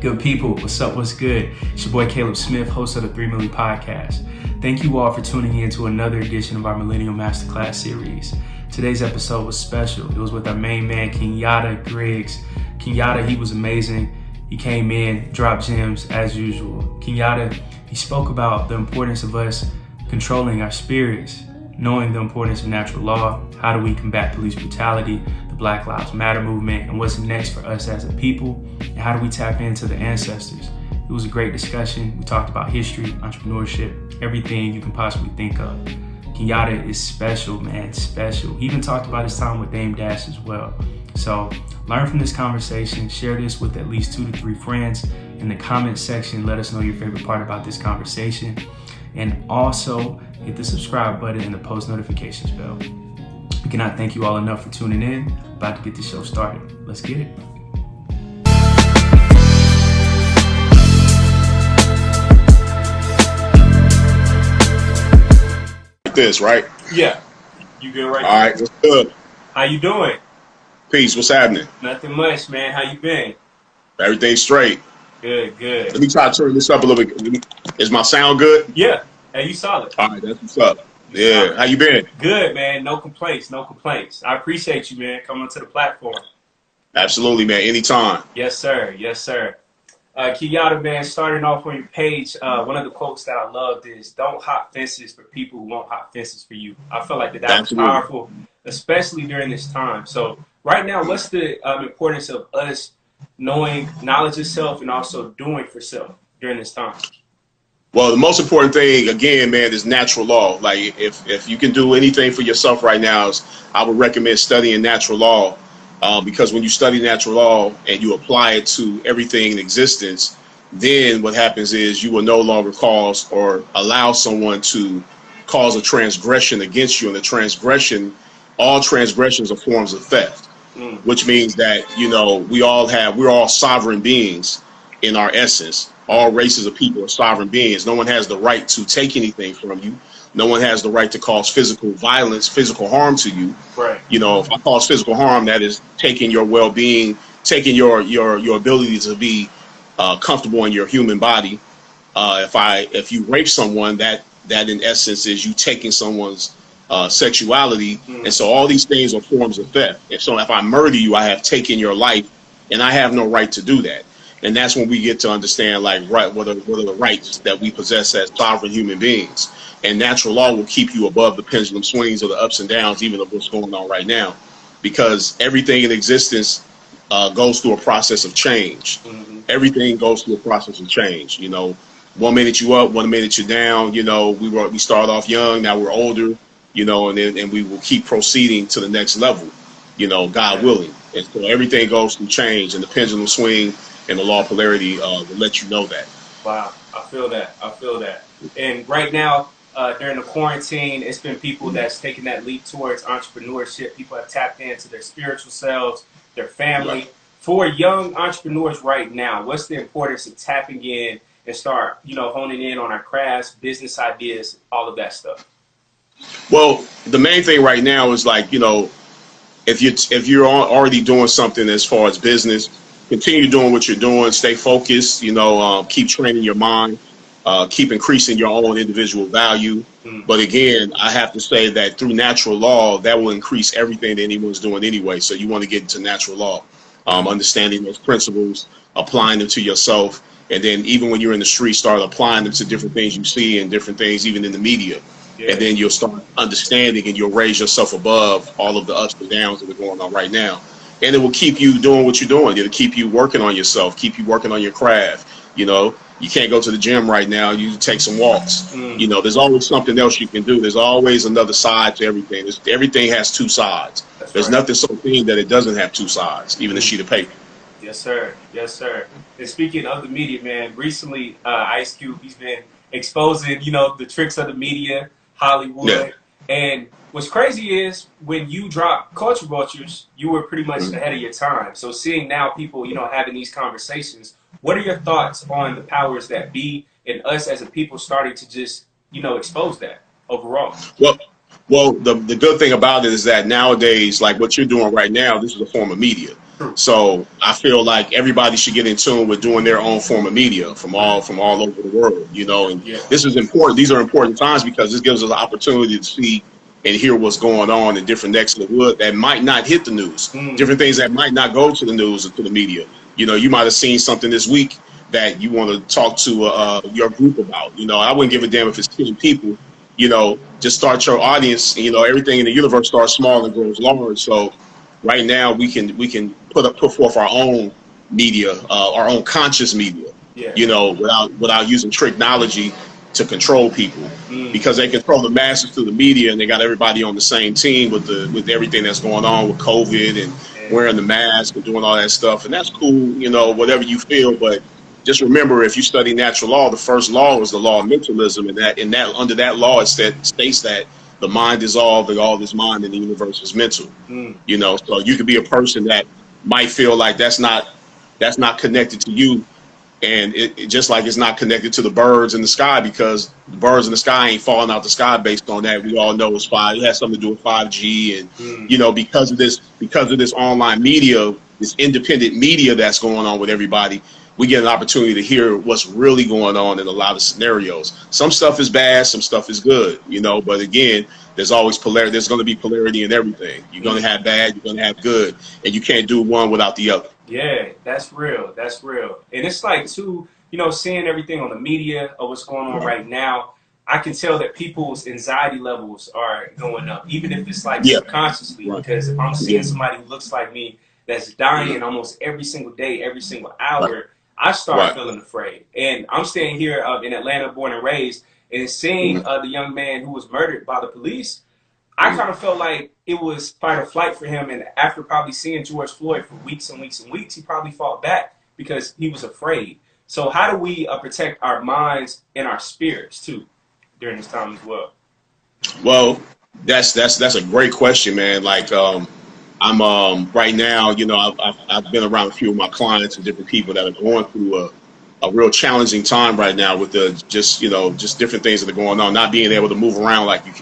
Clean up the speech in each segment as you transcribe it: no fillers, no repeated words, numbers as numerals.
Good people, what's up, what's good? It's your boy Caleb Smith, host of the 3 Milli Podcast. Thank you all for tuning in to another edition of our Millennial Master Class Series. Today's episode was special. It was with our main man, Kenyatta Griggs. Kenyatta, he was amazing. He came in, dropped gems as usual. Kenyatta, he spoke about the importance of us controlling our spirits, knowing the importance of natural law, how do we combat police brutality, the Black Lives Matter movement, and what's next for us as a people, and how do we tap into the ancestors. It was a great discussion. We talked about history, entrepreneurship, everything you can possibly think of. Kenyatta is special, man, special. He even talked about his time with Dame Dash as well. So learn from this conversation, share this with at least 2 to 3 friends. In the comments section, let us know your favorite part about this conversation. And also hit the subscribe button and the post notifications bell. We cannot thank you all enough for tuning in. About to get the show started. Let's get it. Like this, right? Yeah. You good right All right, what's good? How you doing? Peace, what's happening? Nothing much, man. How you been? Everything's straight. Good. Let me try to turn this up a little bit. Is my sound good? Yeah. Hey, you solid. All right, that's what's up. Yeah, how you been? Good, man. No complaints. I appreciate you, man, coming to the platform. Absolutely, man. Anytime. Yes, sir. Kenyatta, man, starting off on your page, one of the quotes that I loved is, don't hop fences for people who won't hop fences for you. I felt like that was Absolutely powerful, especially during this time. So right now, what's the importance of us knowing knowledge of self and also doing for self during this time? Well, the most important thing, again, man, is natural law. Like, if you can do anything for yourself right now, I would recommend studying natural law, because when you study natural law and you apply it to everything in existence, then what happens is you will no longer cause or allow someone to cause a transgression against you. And the transgression, all transgressions are forms of theft, which means that, we're all sovereign beings in our essence. All races of people are sovereign beings. No one has the right to take anything from you. No one has the right to cause physical violence, physical harm to you. Right. If I cause physical harm, that is taking your well-being, taking your ability to be comfortable in your human body. If you rape someone, that in essence is you taking someone's sexuality. And so all these things are forms of theft. And so if I murder you, I have taken your life, and I have no right to do that. And that's when we get to understand, what are the rights that we possess as sovereign human beings. And natural law will keep you above the pendulum swings of the ups and downs, even of what's going on right now, because everything in existence goes through a process of change. Everything goes through a process of change. 1 minute you up, 1 minute you down. We start off young, now we're older. And we will keep proceeding to the next level. God willing. And so everything goes through change, and the pendulum swing and the law of polarity will let you know that. Wow, I feel that. And right now, during the quarantine, it's been people that's taken that leap towards entrepreneurship. People have tapped into their spiritual selves, their family. Right. For young entrepreneurs right now, what's the importance of tapping in and start, honing in on our crafts, business ideas, all of that stuff? Well, the main thing right now is if you're already doing something as far as business, continue doing what you're doing, stay focused, keep training your mind, keep increasing your own individual value. But again, I have to say that through natural law, that will increase everything that anyone's doing anyway. So you want to get into natural law, understanding those principles, applying them to yourself. And then even when you're in the street, start applying them to different things you see and different things, even in the media. Yeah. And then you'll start understanding, and you'll raise yourself above all of the ups and downs that are going on right now. And it will keep you doing what you're doing. It'll keep you working on yourself, keep you working on your craft. You can't go to the gym right now. You take some walks. There's always something else you can do. There's always another side to everything. Everything has 2 sides. There's nothing so clean that it doesn't have 2 sides, even a sheet of paper. Yes, sir. And speaking of the media, man, recently Ice Cube, he's been exposing, the tricks of the media, Hollywood. Yeah. And what's crazy is when you drop Culture Vultures, you were pretty much ahead of your time. So seeing now people, having these conversations, what are your thoughts on the powers that be and us as a people starting to just, expose that overall? Well, the good thing about it is that nowadays, like what you're doing right now, this is a form of media. So I feel like everybody should get in tune with doing their own form of media from all over the world, and this is important. These are important times because this gives us an opportunity to see and hear what's going on in different necks of the wood that might not hit the news, different things that might not go to the news or to the media. You might have seen something this week that you want to talk to your group about. I wouldn't give a damn if it's 10 people. Just start your audience. Everything in the universe starts small and grows large. So right now we can put forth our own media, our own conscious media. Without using technology to control people, because they control the masses through the media, and they got everybody on the same team with everything that's going on with COVID and wearing the mask and doing all that stuff, and that's cool. Whatever you feel, but just remember, if you study natural law, the first law is the law of mentalism, and that under that law it states that the mind is all this mind in the universe is mental. So you could be a person that might feel like that's not connected to you. And it just like it's not connected to the birds in the sky, because the birds in the sky ain't falling out the sky based on that. We all know it's it has something to do with 5G, and because of this online media, this independent media that's going on with everybody, we get an opportunity to hear what's really going on in a lot of scenarios. Some stuff is bad, some stuff is good, but again, there's always polarity. There's going to be polarity in everything. You're going to have bad, you're going to have good, and you can't do one without the other. Yeah, that's real. That's real. And it's like, too, seeing everything on the media of what's going on right now, I can tell that people's anxiety levels are going up, even if it's like subconsciously, because if I'm seeing somebody who looks like me that's dying almost every single day, every single hour, I start feeling afraid. And I'm staying here in Atlanta, born and raised, and seeing the young man who was murdered by the police, I kind of felt like it was fight or flight for him. And after probably seeing George Floyd for weeks and weeks and weeks, he probably fought back because he was afraid. So how do we protect our minds and our spirits, too, during this time as well? Well, that's a great question, man. Like, I'm right now, I've been around a few of my clients and different people that are going through a real challenging time right now with just different things that are going on, not being able to move around like you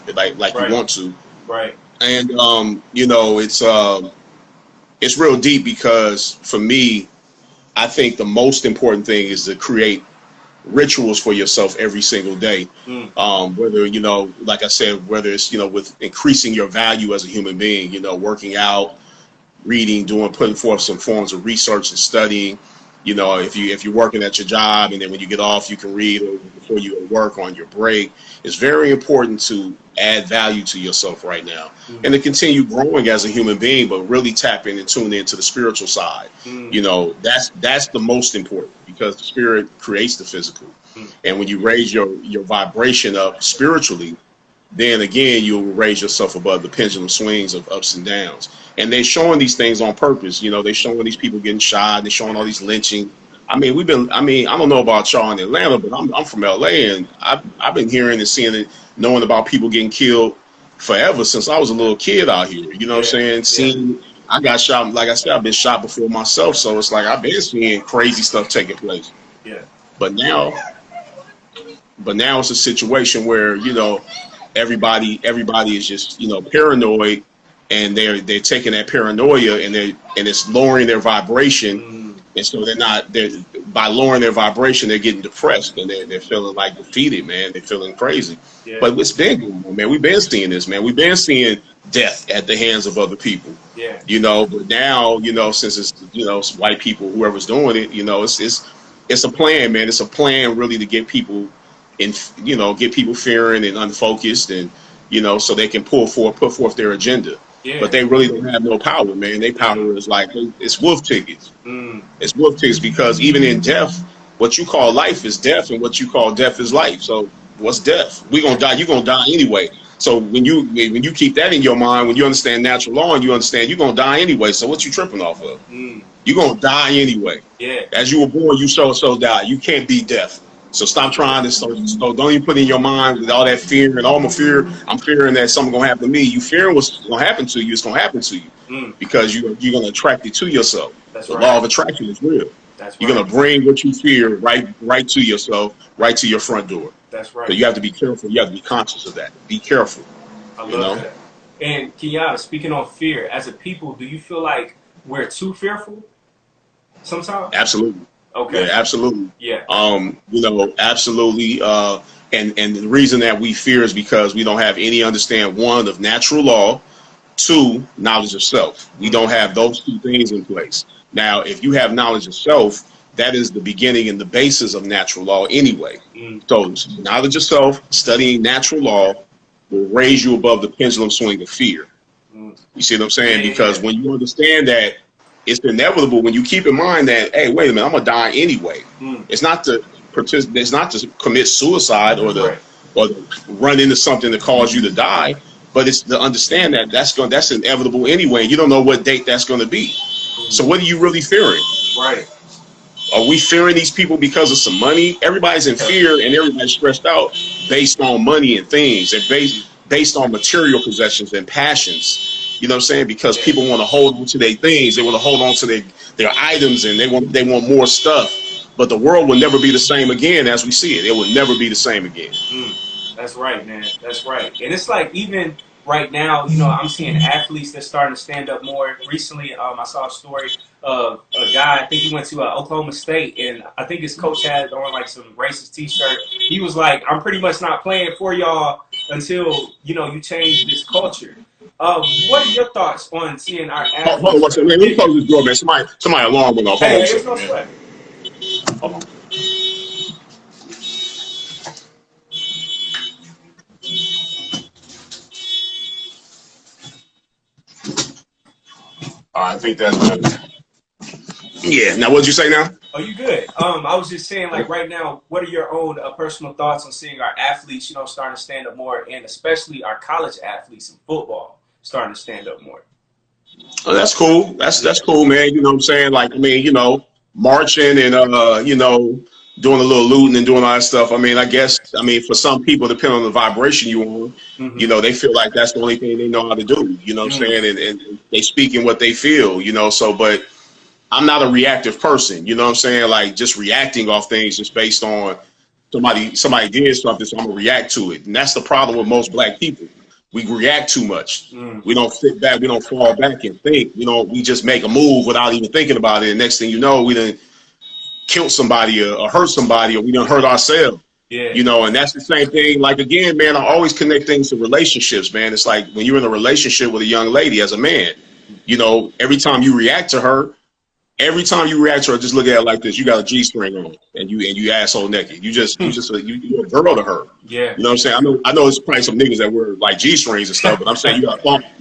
want to. Right. And it's real deep, because for me, I think the most important thing is to create rituals for yourself every single day. Whether, like I said, whether it's, with increasing your value as a human being, working out, reading, putting forth some forms of research and studying. If you're working at your job, and then when you get off, you can read, or before you work on your break. It's very important to add value to yourself right now, and to continue growing as a human being, but really tap in and tune into the spiritual side. That's the most important, because the spirit creates the physical. And when you raise your vibration up spiritually, then again, you'll raise yourself above the pendulum swings of ups and downs. And they're showing these things on purpose. They're showing these people getting shot. They're showing all these lynching. I don't know about y'all in Atlanta, but I'm from LA, and I've been hearing and seeing it, knowing about people getting killed forever since I was a little kid out here. You know what I'm saying? I got shot. Like I said, I've been shot before myself. So it's like I've been seeing crazy stuff taking place. Yeah. But now it's a situation where, everybody is just, paranoid, and they're taking that paranoia and it's lowering their vibration. And so by lowering their vibration, they're getting depressed, and they're feeling like defeated, man. They're feeling crazy. Yeah. But it's been going on, man. We've been seeing this, man. We've been seeing death at the hands of other people. Yeah. But now, since it's white people, whoever's doing it, it's a plan, man. It's a plan really to get people get people fearing and unfocused, and so they can put forth their agenda. Yeah. But they really don't have no power, man. Their power is like, it's wolf tickets. It's wolf tickets, because even in death, what you call life is death, and what you call death is life. So what's death? We're gonna die. You're gonna die anyway. So when you keep that in your mind, when you understand natural law, and you understand you're gonna die anyway. So what you tripping off of? You're gonna die anyway. Yeah. As you were born, you so die. You can't beat death. So stop trying to. So don't even put in your mind with all that fear and all my fear. I'm fearing that something gonna happen to me. You fearing what's gonna happen to you. It's gonna happen to you because you're gonna attract it to yourself. That's the right. law of attraction is real. That's you're gonna bring what you fear right to yourself, right to your front door. That's right. So you have to be careful. You have to be conscious of that. Be careful. I love that. And Kenyatta, speaking on fear, as a people, do you feel like we're too fearful sometimes? Absolutely. Okay. Yeah, absolutely. Yeah. Absolutely. And the reason that we fear is because we don't have any understand, one, of natural law, two, knowledge of self. We don't have those two things in place. Now, if you have knowledge of self, that is the beginning and the basis of natural law anyway. So knowledge of self, studying natural law will raise you above the pendulum swing of fear. You see what I'm saying? Because when you understand that it's inevitable, when you keep in mind that, hey, wait a minute, I'm gonna die anyway. It's not to it's not to commit suicide or to run into something to cause you to die, but it's to understand that that's inevitable anyway. You don't know what date that's going to be. So what are you really fearing? Right. Are we fearing these people because of some money? Everybody's in fear and everybody's stressed out based on money and things, and based on material possessions and passions. You know what I'm saying? Because people want to hold on to their things, they want to hold on to their items, and they want more stuff. But the world will never be the same again as we see it. It will never be the same again. That's right, man. That's right. And it's like, even right now, you know, I'm seeing athletes that's starting to stand up more. Recently, I saw a story of a guy, I think he went to Oklahoma State, and I think his coach had on like some racist t-shirt. He was like, I'm pretty much not playing for y'all until, you know, you change this culture. What are your thoughts on seeing our athletes? Hold on one second. Let me close this door, man. Somebody alarm went off. Hey, there's no sweat. Hold on. I think that's good. Yeah. Now, what'd you say now? Oh, you good? I was just saying, like, right now, what are your own personal thoughts on seeing our athletes, you know, starting to stand up more, and especially our college athletes in football starting to stand up more? Oh, that's cool. That's cool, man. You know what I'm saying? Like, I mean, you know, marching and you know, doing a little looting and doing all that stuff. I mean, I guess, for some people, depending on the vibration you on, you know, they feel like that's the only thing they know how to do. You know what I'm saying? And they speak in what they feel. You know, so but I'm not a reactive person. You know what I'm saying? Like, just reacting off things just based on somebody did something, so I'm gonna react to it. And that's the problem with most black people. We react too much. We don't sit back. We don't fall back and think. You know, we just make a move without even thinking about it. And next thing you know, we done killed somebody or hurt somebody, or we done hurt ourselves. Yeah. You know, and that's the same thing. Like, again, man, I always connect things to relationships, man. It's like when you're in a relationship with a young lady as a man, you know, every time you react to her, just look at it like this. You got a G-string on, and you asshole naked. You're a girl to her. Yeah. You know what I'm saying? I know there's probably some niggas that wear like G-strings and stuff, but I'm saying you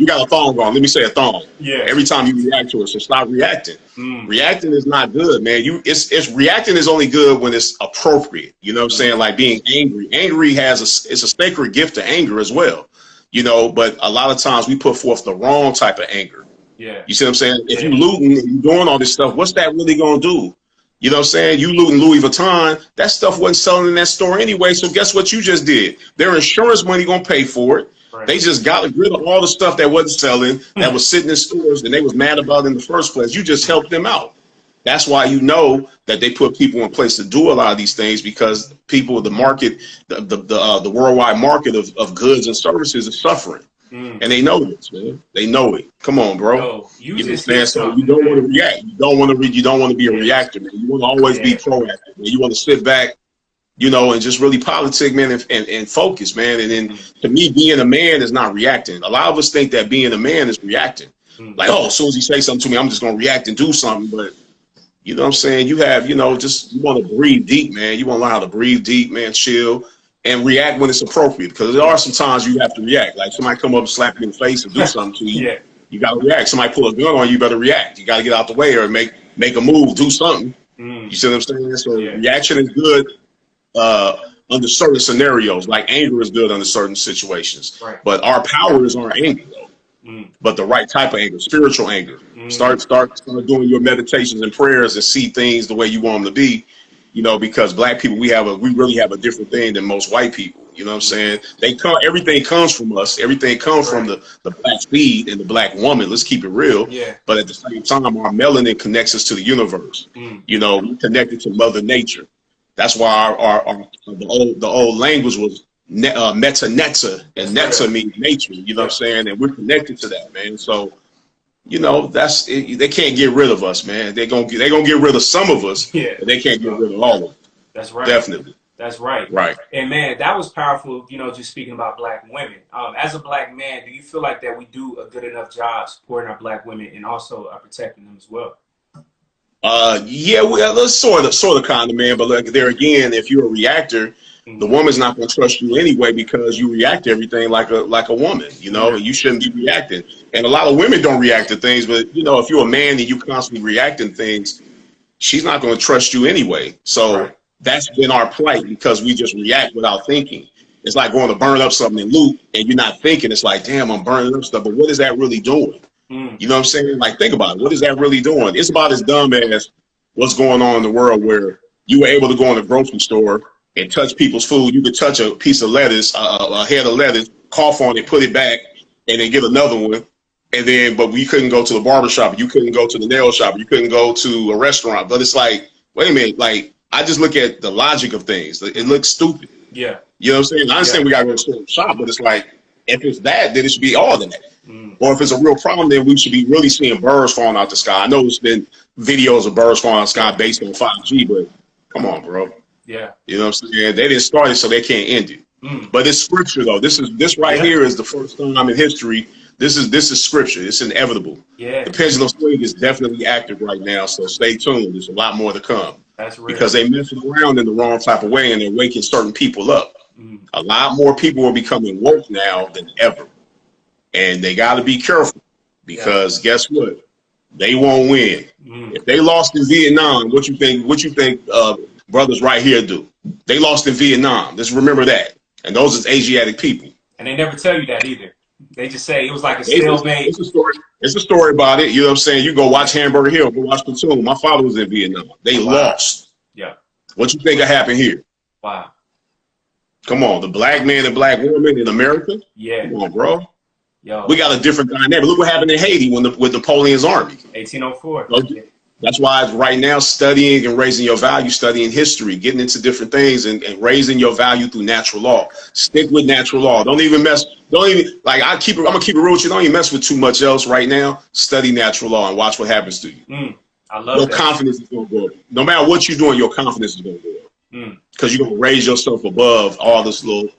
got a thong on. Let me say a thong. Yeah. Every time you react to it, so stop reacting. Reacting is not good, man. It's reacting is only good when it's appropriate. You know what I'm saying? Like being angry. Angry it's a sacred gift to anger as well. You know, but a lot of times we put forth the wrong type of anger. Yeah. You see what I'm saying? If you looting and you doing all this stuff, what's that really gonna do? You know what I'm saying? You looting Louis Vuitton, that stuff wasn't selling in that store anyway. So guess what you just did? Their insurance money gonna pay for it. Right. They just got rid of all the stuff that wasn't selling, that was sitting in stores and they was mad about in the first place. You just helped them out. That's why you know that they put people in place to do a lot of these things, because people, the market, the worldwide market of goods and services is suffering. And they know this, man. They know it. Come on, bro. No, you understand? So you don't want to react. You don't want to be a reactor, man. You want to always be proactive, man. You want to sit back, you know, and just really politic, man, and focus, man. And then to me, being a man is not reacting. A lot of us think that being a man is reacting. Like, oh, as soon as he says something to me, I'm just gonna react and do something. But you know what I'm saying? You have, you know, you want to breathe deep, man. You want to learn how to breathe deep, man, chill. And react when it's appropriate, because there are some times you have to react. Like somebody come up and slap you in the face and do something to you. You got to react. Somebody pull a gun on you, you better react. You got to get out the way or make a move, do something. You see what I'm saying? So reaction is good under certain scenarios. Like anger is good under certain situations. Right. But our power is our anger, though. But the right type of anger, spiritual anger. Start doing your meditations and prayers and see things the way you want them to be. You know, because black people, we really have a different thing than most white people. You know what I'm saying? Everything comes from us. Everything comes from the black seed and the black woman. Let's keep it real. Yeah. But at the same time, our melanin connects us to the universe. You know, we're connected to Mother Nature. That's why the old language was meta neta, and neta means nature. You know what I'm saying? And we're connected to that, man. So, you know, they can't get rid of us, man. They're gonna get rid of some of us, Yeah. but they can't get rid of all of us. That's right. Definitely. That's right. Right. And man, that was powerful, you know, just speaking about black women. As a black man, do you feel like that we do a good enough job supporting our black women and also protecting them as well? Yeah, well, that's sort of kind of, man. But like there again, if you're a reactor, the woman's not going to trust you anyway because you react to everything like a woman, you know, and you shouldn't be reacting. And a lot of women don't react to things, but you know, if you're a man and you constantly reacting things, she's not going to trust you anyway. So that's been our plight because we just react without thinking. It's like going to burn up something in loop and you're not thinking. It's like, damn, I'm burning up stuff, but what is that really doing? You know what I'm saying? Like, think about it. What is that really doing? It's about as dumb as what's going on in the world where you were able to go in the grocery store and touch people's food. You could touch a piece of lettuce, a head of lettuce, cough on it, put it back, and then get another one. And then, but we couldn't go to the barbershop. You couldn't go to the nail shop. You couldn't go to a restaurant. But it's like, wait a minute. Like, I just look at the logic of things. It looks stupid. Yeah. You know what I'm saying? I understand we got to go to the store and shop, but it's like, if it's that, then it should be all of that. Or if it's a real problem, then we should be really seeing birds falling out the sky. I know there's been videos of birds falling out the sky based on 5G, but come on, bro. Yeah. You know what I'm saying? They didn't start it, so they can't end it. But it's scripture, though. This right here is the first time in history. This is scripture. It's inevitable. Yeah. The pendulum swing is definitely active right now, so stay tuned. There's a lot more to come. That's real. Because they messing around in the wrong type of way, and they're waking certain people up. A lot more people are becoming woke now than ever. And they got to be careful because guess what? They won't win. If they lost in Vietnam, what you think brothers right here do? They lost in Vietnam. Just remember that. And those is Asiatic people. And they never tell you that either. They just say it was like a stalemate. It's a story about it. You know what I'm saying? You go watch Hamburger Hill, go watch Platoon. My father was in Vietnam. They lost. Yeah. What you think happened here? Wow. Come on, the black man and black woman in America? Yeah. Come on, bro. Yo. We got a different dynamic. Look what happened in Haiti with Napoleon's army. 1804. Okay. That's why right now studying and raising your value, studying history, getting into different things and raising your value through natural law. Stick with natural law. Don't even like I'm gonna keep it real with you. Don't even mess with too much else right now. Study natural law and watch what happens to you. I love your confidence is gonna go up. No matter what you're doing, your confidence is gonna go up. Because you're gonna raise yourself above all this little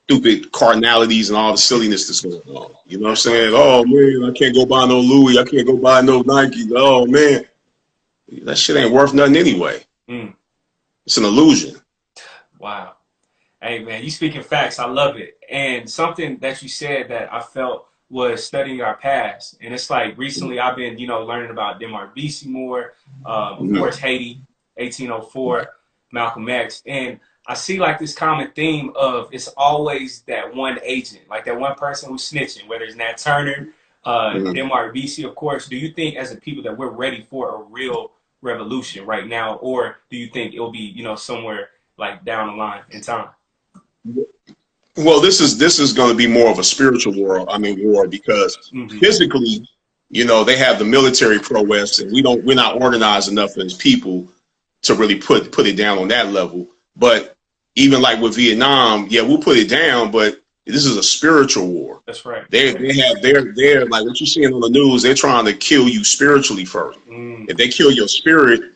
stupid carnalities and all the silliness that's going on. You know what I'm saying? Oh man, I can't go buy no Louis. I can't go buy no Nike. Oh man, that shit ain't worth nothing anyway. It's an illusion. Wow. Hey man, you speaking facts. I love it. And something that you said that I felt was studying our past. And it's like recently I've been, learning about Denmark BC more. Of course, Haiti, 1804, Malcolm X. And I see like this common theme of it's always that one agent, like that one person who's snitching, whether it's Nat Turner, Denmark BC, of course. Do you think as a people that we're ready for a real revolution right now? Or do you think it'll be, somewhere like down the line in time? Well, this is going to be more of a spiritual war because physically, they have the military prowess and we're not organized enough as people to really put it down on that level. But even like with Vietnam, we'll put it down, but this is a spiritual war. That's right. They're like what you're seeing on the news, they're trying to kill you spiritually first. If they kill your spirit,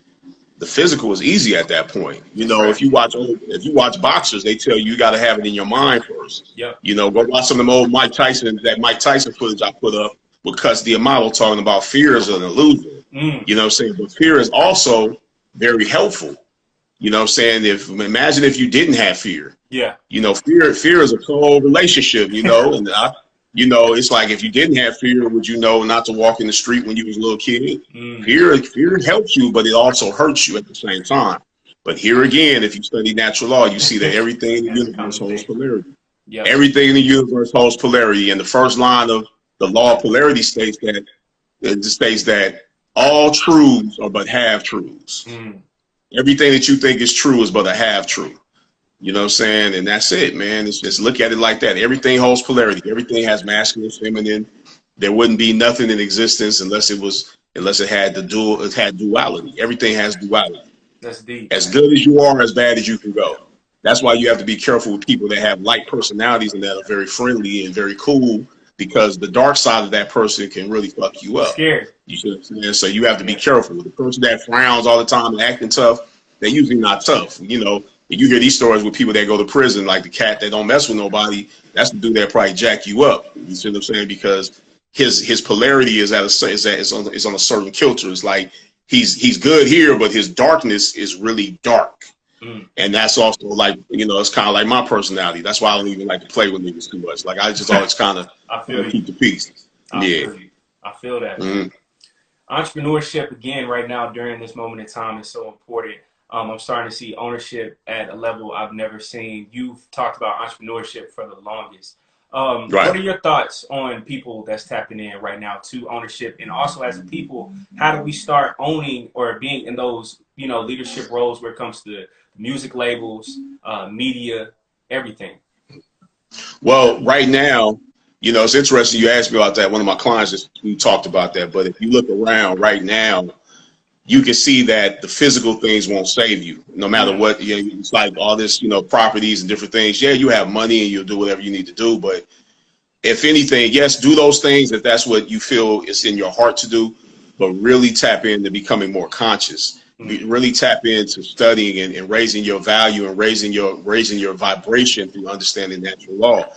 the physical is easy at that point. If you watch boxers, they tell you got to have it in your mind first. Yep. Go watch some of them old Mike Tyson footage I put up with Cuts D'Amato talking about fear is an illusion. You know what I'm saying? But fear is also very helpful. You know what I'm saying? Imagine if you didn't have fear. Yeah. Fear is a cold relationship, and it's like if you didn't have fear, would you know not to walk in the street when you was a little kid? Fear helps you, but it also hurts you at the same time. But here again, if you study natural law, you see that everything in the universe holds polarity. Yep. Everything in the universe holds polarity. And the first line of the law of polarity states that all truths are but half truths. Everything that you think is true is but a half true. You know what I'm saying? And that's it, man. It's just look at it like that. Everything holds polarity. Everything has masculine, feminine. There wouldn't be nothing in existence unless it had duality. Everything has duality. That's deep. As good as you are, as bad as you can go. That's why you have to be careful with people that have light personalities and that are very friendly and very cool, because the dark side of that person can really fuck you up. Scary. You see what I'm saying? So you have to be careful. The person that frowns all the time and acting tough, they're usually not tough. You know, you hear these stories with people that go to prison, like the cat that don't mess with nobody. That's the dude that probably jack you up. You see what I'm saying? Because his polarity is on a certain kilter. It's like he's good here, but his darkness is really dark. And that's also like, you know, it's kind of like my personality. That's why I don't even like to play with niggas too much. Like I just always kind of keep the peace. I feel that. Entrepreneurship, again, right now during this moment in time is so important. I'm starting to see ownership at a level I've never seen. You've talked about entrepreneurship for the longest. What are your thoughts on people that's tapping in right now to ownership? And also as a people, how do we start owning or being in those, you know, leadership roles where it comes to music labels, media, everything? Well, right now, you know, it's interesting you asked me about that. One of my clients, we talked about that. But if you look around right now, you can see that the physical things won't save you, no matter what. You know, it's like all this, you know, properties and different things. Yeah, you have money and you'll do whatever you need to do. But if anything, yes, do those things if that's what you feel is in your heart to do. But really tap into becoming more conscious. Really tap into studying and raising your value and raising your vibration through understanding natural law.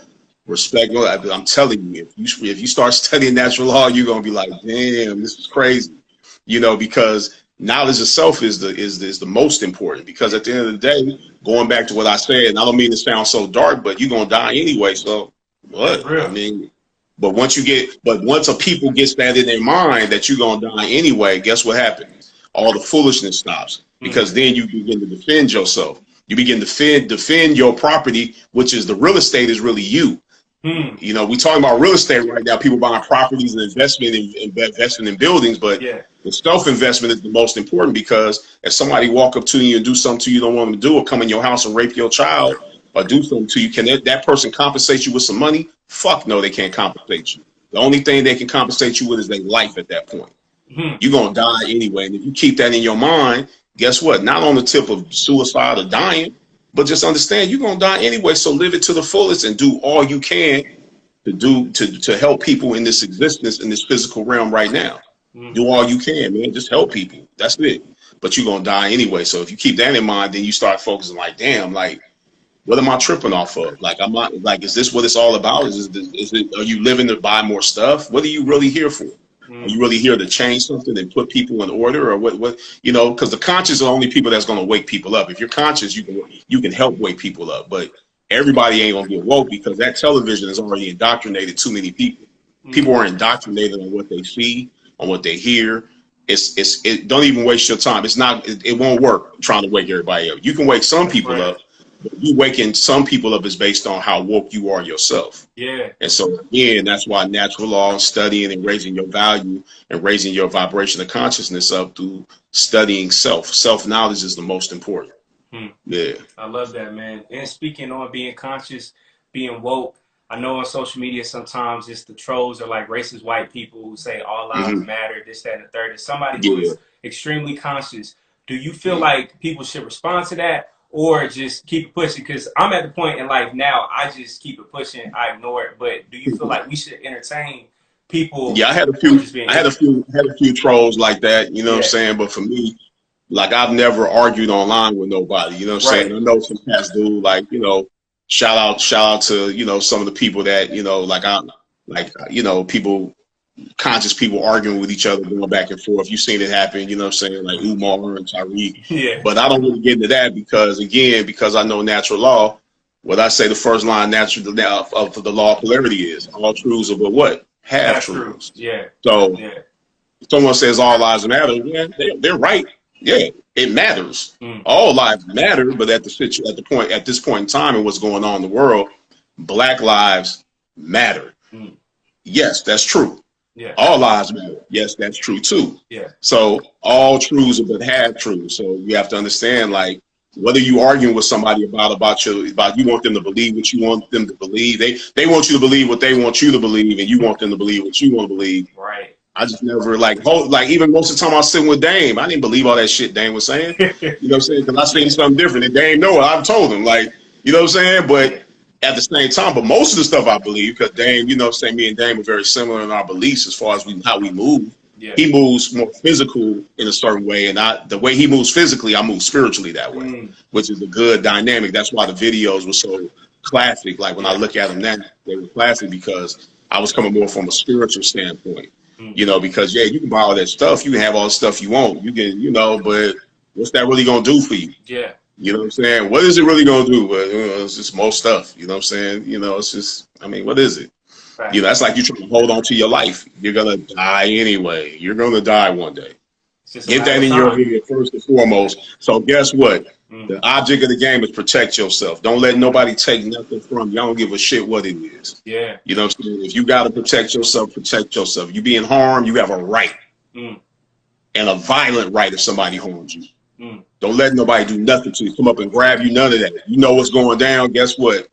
Respect. I'm telling you, if you start studying natural law, you're gonna be like, damn, this is crazy. You know, because knowledge itself is the most important. Because at the end of the day, going back to what I said, and I don't mean to sound so dark, but you're gonna die anyway. So what? I mean, but once a people gets that in their mind that you're gonna die anyway, guess what happens? All the foolishness stops, because then you begin to defend yourself. You begin to defend your property, which is the real estate is really you. You know, we talking about real estate right now. People buying properties and investing in buildings, but the self-investment is the most important, because if somebody walk up to you and do something to you don't want them to do, or come in your house and rape your child or do something to you, can that person compensate you with some money? Fuck no, they can't compensate you. The only thing they can compensate you with is their life at that point. You're going to die anyway. And if you keep that in your mind, guess what? Not on the tip of suicide or dying, but just understand you're going to die anyway. So live it to the fullest and do all you can to help people in this existence, in this physical realm right now. Do all you can, man. Just help people. That's it. But you're going to die anyway. So if you keep that in mind, then you start focusing like, damn, like, what am I tripping off of? Like, I'm not, like, is this what it's all about? Are you living to buy more stuff? What are you really here for? Are you really here to change something and put people in order, or what, you know, because the conscious are the only people that's going to wake people up. If you're conscious, you can help wake people up, but everybody ain't going to get woke, because that television has already indoctrinated too many people. People are indoctrinated on what they see, on what they hear. It don't even waste your time. It won't work trying to wake everybody up. You can wake some people up. You waking some people up is based on how woke you are yourself. Yeah. And so again, that's why natural law, studying and raising your value and raising your vibration of consciousness up through studying self. Self-knowledge is the most important. Yeah. I love that, man. And speaking on being conscious, being woke, I know on social media sometimes it's the trolls are like racist white people who say all lives matter, this, that, and the third. As somebody who is extremely conscious, do you feel like people should respond to that? Or just keep it pushing? Because I'm at the point in life now, I just keep it pushing. I ignore it. But do you feel like we should entertain people? Yeah, I had a few trolls like that. You know what I'm saying? But for me, like, I've never argued online with nobody. You know what I'm saying? I know some cats do. Like, you know, shout out to, you know, some of the people that, you know, you know, people. Conscious people arguing with each other, going back and forth. You've seen it happen, you know what I'm saying, like Umar and Tariq. Yeah. But I don't really get into that because I know natural law. What I say the first line of the law of polarity is all truths are but what? Half truths. Yeah. So if someone says all lives matter, yeah, they're right. Yeah, it matters. All lives matter, but at this point in time and what's going on in the world, Black lives matter. Yes, that's true. Yeah. All lives matter. Yes, that's true too. Yeah. So all truths are but half truths. So you have to understand, like, whether you arguing with somebody about you want them to believe what you want them to believe. They want you to believe what they want you to believe, and you want them to believe what you want to believe. Right. I just never even most of the time I was sitting with Dame, I didn't believe all that shit Dame was saying. You know what I'm saying? Because I seen something different, and Dame know it. I've told him, like, you know what I'm saying? But at the same time, but most of the stuff I believe, because Dame, me and Dame are very similar in our beliefs as far as how we move. Yeah. He moves more physical in a certain way, and the way he moves physically, I move spiritually that way, which is a good dynamic. That's why the videos were so classic. Like when I look at them now, they were classic because I was coming more from a spiritual standpoint. Because you can buy all that stuff, you can have all the stuff you want, you can, but what's that really gonna do for you? Yeah. You know what I'm saying? What is it really going to do? Well, it's just more stuff. You know what I'm saying? It's just, what is it? Right. That's like you trying to hold on to your life. You're going to die anyway. You're going to die one day. Get that in your head first and foremost. So guess what? The object of the game is protect yourself. Don't let nobody take nothing from you. I don't give a shit what it is. Yeah. You know what I'm saying? If you got to protect yourself, protect yourself. You being harmed, you have a right. And a violent right if somebody harms you. Don't let nobody do nothing to you. Come up and grab you. None of that. You know what's going down. Guess what?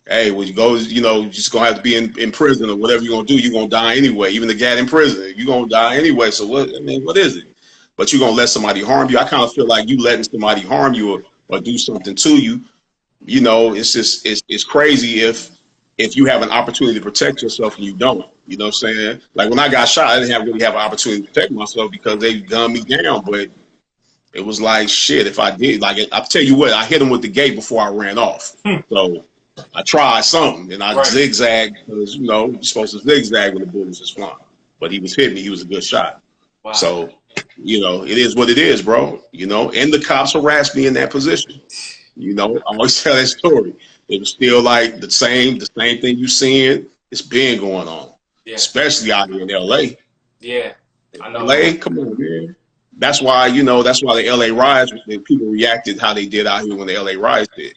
Hey, when you go, you're just going to have to be in prison or whatever you're going to do. You're going to die anyway. Even the guy in prison, you're going to die anyway. So what is it? But you're going to let somebody harm you. I kind of feel like you letting somebody harm you or do something to you. It's just, it's crazy if you have an opportunity to protect yourself and you don't. You know what I'm saying? Like when I got shot, I didn't really have an opportunity to protect myself because they gunned me down. But it was like, shit, if I did, like, I'll tell you what, I hit him with the gate before I ran off. So I tried something and I zigzagged because, you're supposed to zigzag when the bullets is flying. But he was hitting me. He was a good shot. Wow. So, it is what it is, bro. And the cops harassed me in that position. I always tell that story. It was still like the same thing you seeing. It's been going on, especially out here in LA. Yeah, I know. LA, come on, man. That's why, the LA riots, people reacted how they did out here when the LA riots did.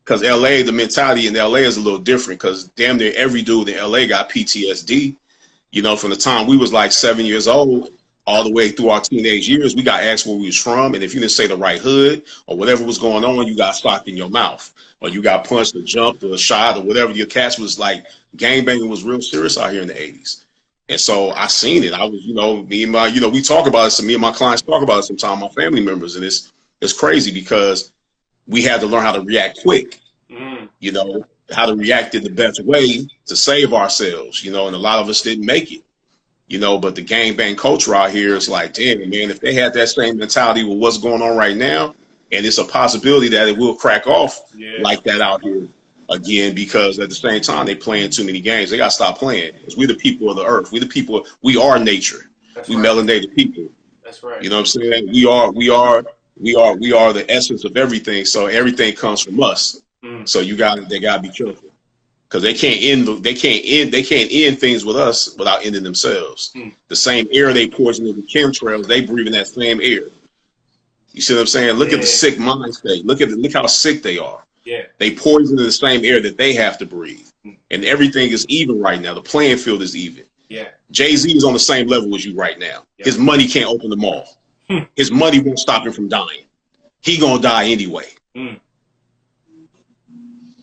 Because LA, the mentality in LA is a little different because damn near every dude in LA got PTSD. From the time we was like 7 years old all the way through our teenage years, we got asked where we was from. And if you didn't say the right hood or whatever was going on, you got socked in your mouth or you got punched or jumped or shot or whatever. Your catch was like, gangbanging was real serious out here in the 80s. And so I seen it. I was, me and my, we talk about it. So me and my clients talk about it sometimes, my family members. And it's crazy because we had to learn how to react quick, how to react in the best way to save ourselves, and a lot of us didn't make it, but the gangbang culture out here is like, damn, man, if they had that same mentality with what's going on right now, and it's a possibility that it will crack off like that out here again, because at the same time they playing too many games. They got to stop playing because we're the people of the earth. We are nature. We melanated people. That's right. You know what I'm saying? We are the essence of everything. So everything comes from us. So they gotta be careful because they can't end things with us without ending themselves. The same air they poison in the chemtrails, they breathe in that same air. You see what I'm saying? Look at the sick mind state. Look how sick they are. Yeah. They poison the same air that they have to breathe. And everything is even right now. The playing field is even. Yeah. Jay-Z is on the same level as you right now. Yeah. His money can't open the mall. His money won't stop him from dying. He gonna die anyway.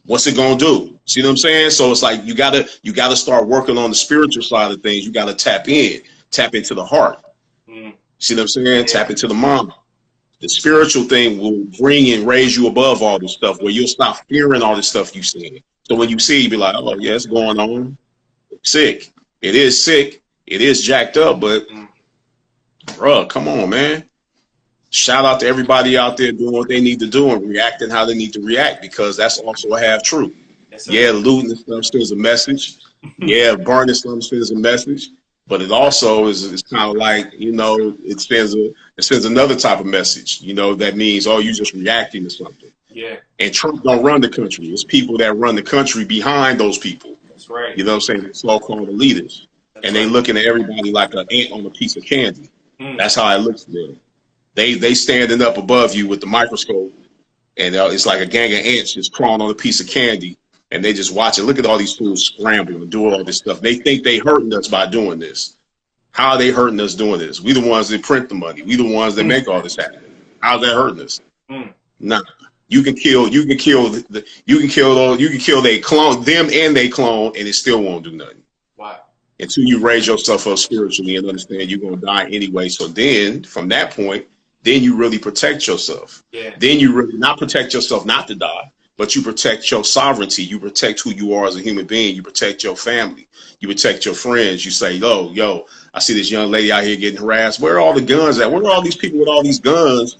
What's it gonna do? See what I'm saying? So it's like you gotta start working on the spiritual side of things. You gotta tap into the heart. See what I'm saying? Yeah. Tap into the mind. The spiritual thing will bring and raise you above all this stuff where you'll stop fearing all this stuff you see. So when you see, you be like, oh, yeah, it's going on. Sick. It is sick. It is jacked up, but, bruh, come on, man. Shout out to everybody out there doing what they need to do and reacting how they need to react because that's also a half truth. Yeah, looting and stuff sends a message. Yeah, burning stuff sends a message. But it also is kind of like, it sends another type of message, that means, oh, you're just reacting to something. Yeah. And Trump don't run the country. It's people that run the country behind those people. That's right. You know what I'm saying? So-called leaders. And they looking at everybody like an ant on a piece of candy. That's how it looks to them. They standing up above you with the microscope. And it's like a gang of ants just crawling on a piece of candy. And they just watch it. Look at all these fools scrambling and doing all this stuff. They think they hurting us by doing this. How are they hurting us doing this? We the ones that print the money. We the ones that make all this happen. How's that hurting us? Nah. You can kill they clone them and they clone and it still won't do nothing. Wow. Until you raise yourself up spiritually and understand you're gonna die anyway. So then from that point, then you really protect yourself. Yeah. Then you really not protect yourself not to die. but you protect your sovereignty. You protect who you are as a human being. You protect your family. You protect your friends. You say, yo, I see this young lady out here getting harassed. Where are all the guns at? Where are all these people with all these guns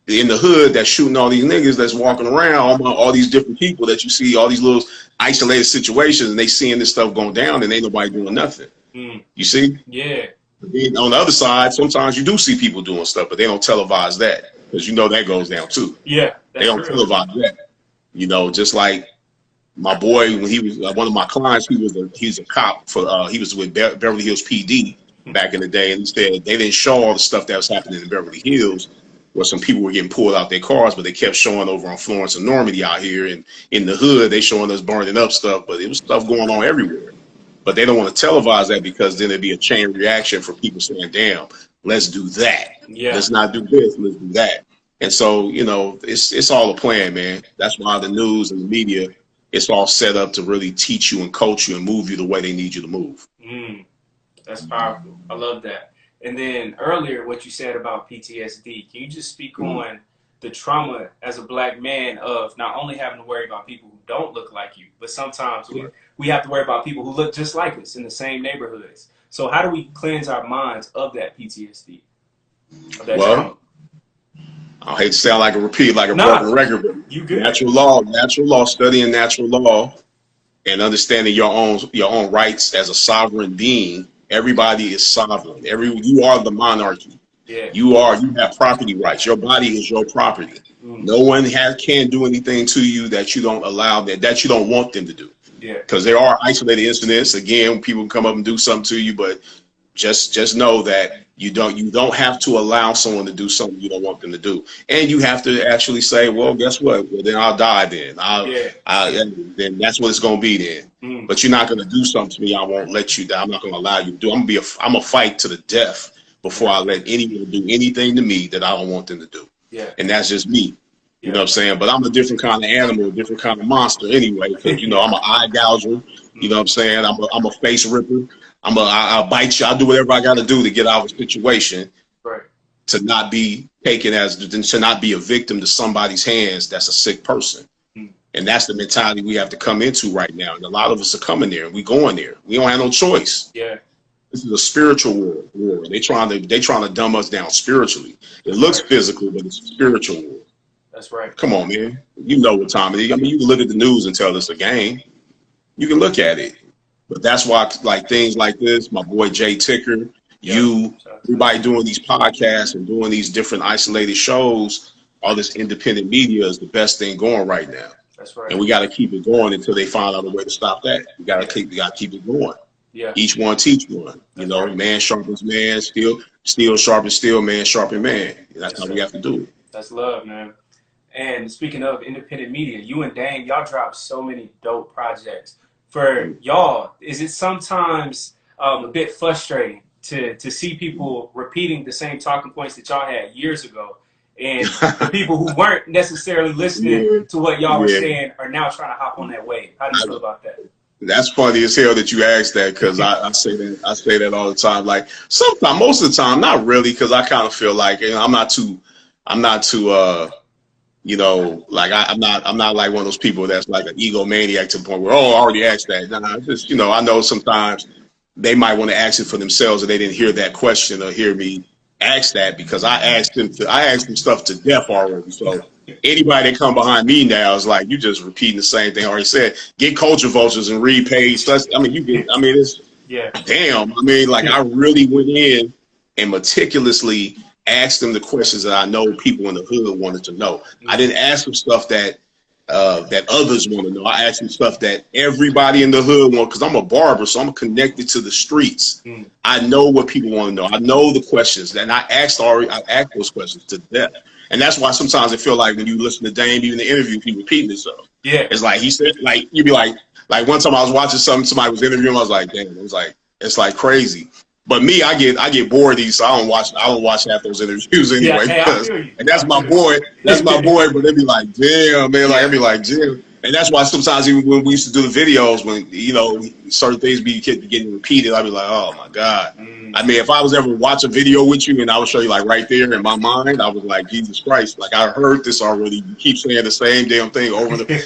in the hood that's shooting all these niggas that's walking around, all these different people that you see, all these little isolated situations, and they seeing this stuff going down and ain't nobody doing nothing. You see? Yeah. Then on the other side, sometimes you do see people doing stuff, but they don't televise that because you know that goes down too. Yeah. They don't televise that. You know, just like my boy, when he was one of my clients, he's a cop for he was with Beverly Hills PD back in the day, and he said they didn't show all the stuff that was happening in Beverly Hills, where some people were getting pulled out their cars, but they kept showing over on Florence and Normandy out here, and in the hood they showing us burning up stuff, but it was stuff going on everywhere. But they don't want to televise that because then there'd be a chain reaction for people saying, "Damn, let's do that. Yeah. Let's not do this. Let's do that." And so, you know, it's all a plan, man. That's why the news and the media, it's all set up to really teach you and coach you and move you the way they need you to move. That's powerful. I love that. And then earlier, what you said about PTSD, can you just speak on the trauma as a Black man of not only having to worry about people who don't look like you, but sometimes we have to worry about people who look just like us in the same neighborhoods. So how do we cleanse our minds of that PTSD, of that trauma? I hate to sound like a broken record, but you good. Natural law, studying natural law and understanding your own rights as a sovereign being. Everybody is sovereign. You are the monarchy. Yeah. You have property rights. Your body is your property. No one can do anything to you that you don't allow that you don't want them to do. Yeah. Because there are isolated incidents. Again, people come up and do something to you, but just know that you don't have to allow someone to do something you don't want them to do. And you have to actually say, well, guess what? Well, then I'll die then. Then that's what it's going to be then. But you're not going to do something to me. I won't let you die. I'm not going to allow you to do. I'm going to fight to the death before I let anyone do anything to me that I don't want them to do. Yeah. And that's just me. You know what I'm saying? But I'm a different kind of animal, a different kind of monster anyway. Because, you know, I'm an eye gouger. You know what I'm saying? I'm a face ripper. I'll bite you. I'll do whatever I got to do to get out of a situation. Right. To not be taken to not be a victim to somebody's hands that's a sick person. And that's the mentality we have to come into right now. And a lot of us are coming there. We going there. We don't have no choice. Yeah. This is a spiritual war. They trying to dumb us down spiritually. It looks physical, but it's a spiritual war. That's right. Come on, man. You know what time it is. I mean, you can look at the news and tell it's a game. You can look at it. But that's why, like, things like this, my boy Jay Ticker, everybody doing these podcasts and doing these different isolated shows, all this independent media is the best thing going right now. That's right. And we got to keep it going until they find out a way to stop that. We got to keep it going. Yeah. Each one teach one. You know, man sharpens man, steel sharpens steel, man sharpens man. That's how we have to do it. That's love, man. And speaking of independent media, you and Dane, y'all drop so many dope projects. For y'all, is it sometimes a bit frustrating to see people repeating the same talking points that y'all had years ago, and the people who weren't necessarily listening to what y'all were saying are now trying to hop on that wave? How do you feel about that? That's funny as hell that you asked that, because I say that all the time. Like, sometimes, most of the time, not really, because I kind of feel like, you know, I'm not too you know, like I'm not like one of those people that's like an egomaniac to the point where, I already asked that. Nah, just, you know, I know sometimes they might want to ask it for themselves and they didn't hear that question or hear me ask that, because I asked them stuff to death already. So anybody that come behind me now is like, you just repeating the same thing I already said. Get culture vultures and read page. It's damn. I mean, like, I really went in and meticulously asked them the questions that I know people in the hood wanted to know. I didn't ask them stuff that others want to know. I asked them stuff that everybody in the hood want, because I'm a barber, so I'm connected to the streets. I know what people want to know. I know the questions, and I asked those questions to death. And that's why sometimes I feel like when you listen to Dame, even the interview, he repeating himself. Yeah, it's like he said, like, you'd be like one time I was watching somebody was interviewing, I was like, damn, it's like crazy. But me, I get bored of these, so I don't watch half those interviews anyway. And that's my boy. But they'd be like, damn, man. Like, I'd be like, damn. And that's why sometimes even when we used to do the videos, when certain things be getting repeated, I'd be like, oh my God. I mean, if I was ever watch a video with you and I would show you like right there in my mind, I was like, Jesus Christ, like I heard this already. You keep saying the same damn thing over and over.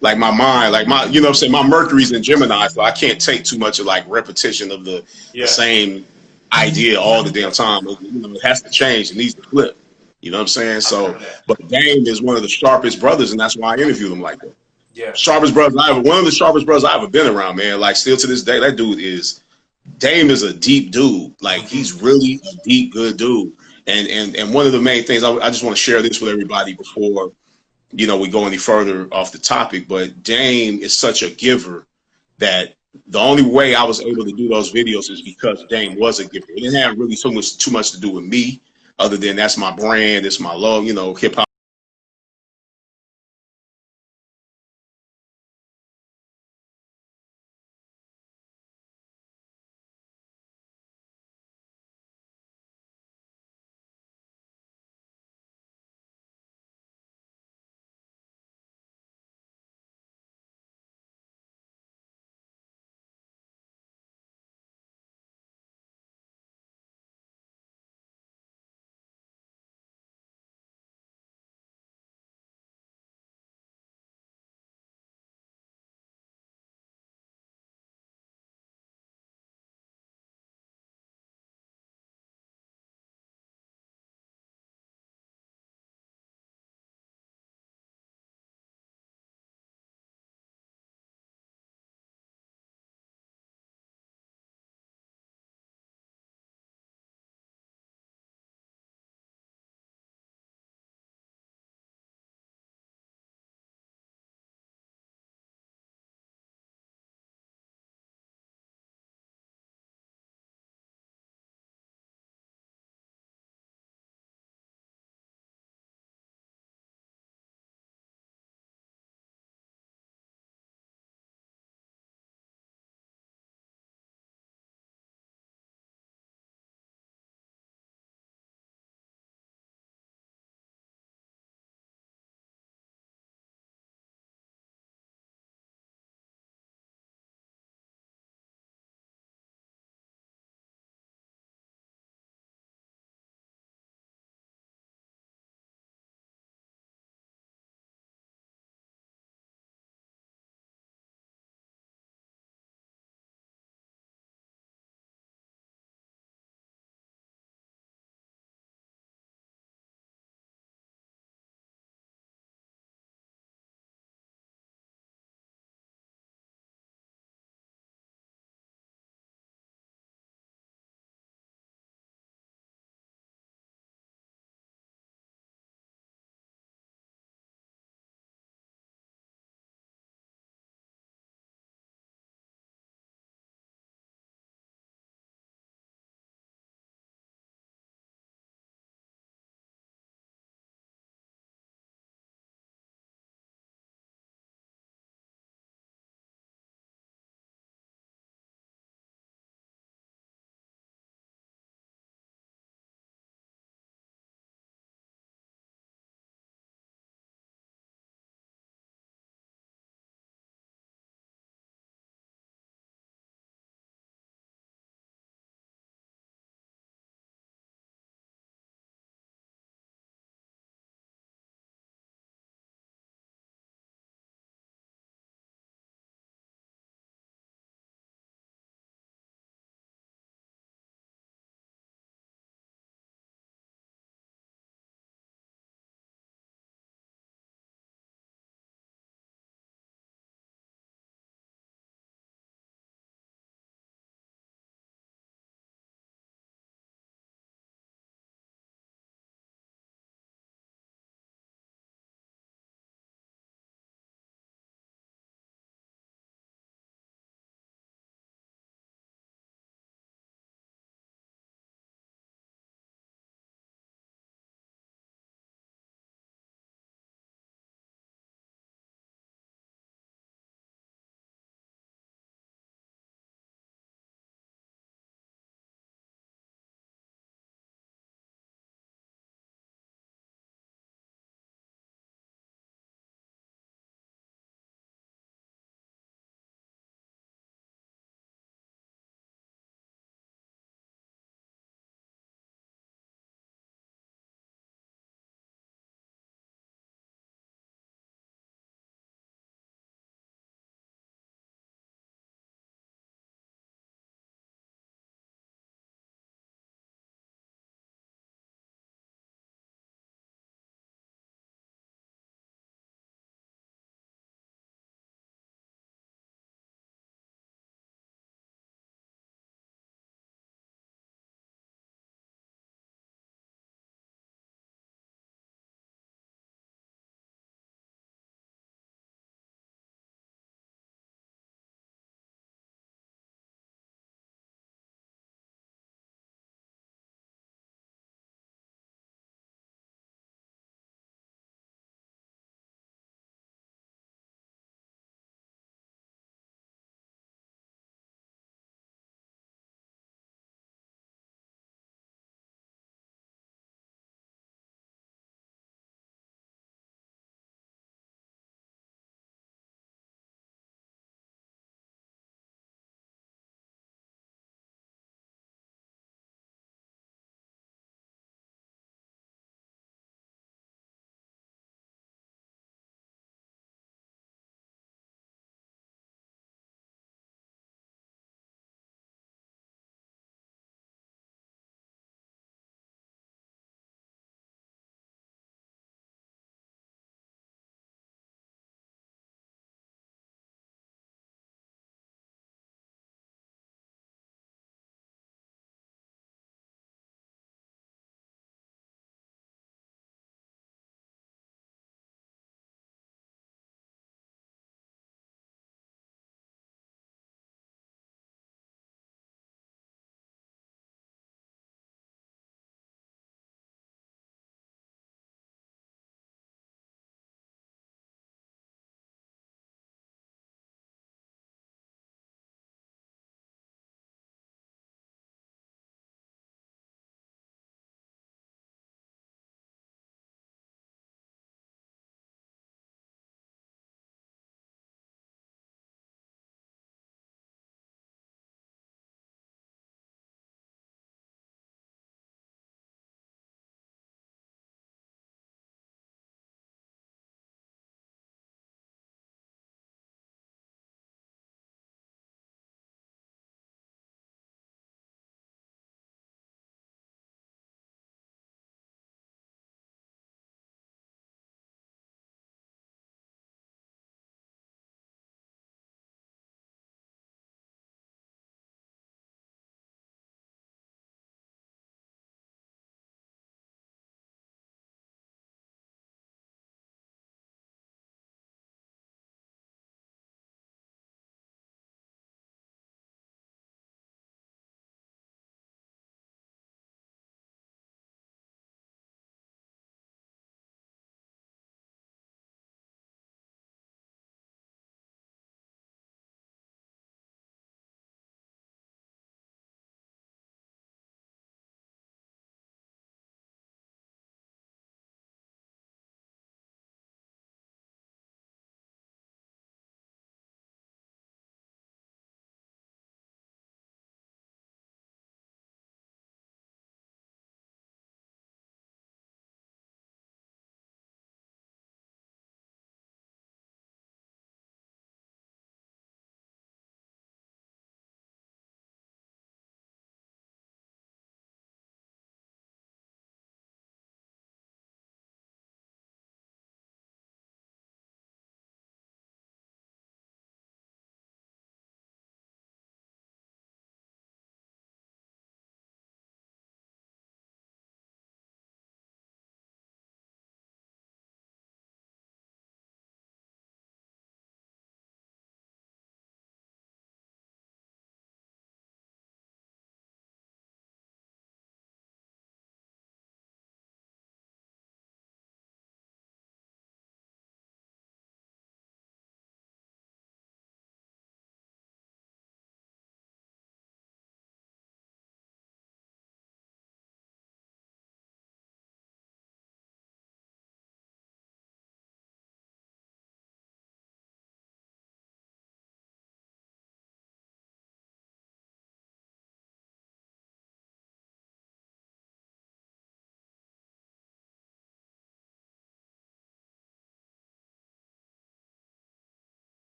Like my mind, like my, you know what I'm saying? My Mercury's in Gemini, so I can't take too much of like repetition of the same idea all the damn time. It has to change. It needs to flip. You know what I'm saying? So, but Dame is one of the sharpest brothers, and that's why I interviewed him like that. Yeah. Sharpest brothers one of the sharpest brothers I ever been around, man. Like still to this day, that dude is, Dame is a deep dude. Like he's really a deep, good dude. And one of the main things, I just want to share this with everybody before, we go any further off the topic, but Dame is such a giver that the only way I was able to do those videos is because Dame was a giver. It didn't have really too much to do with me, other than that's my brand, it's my love, hip hop.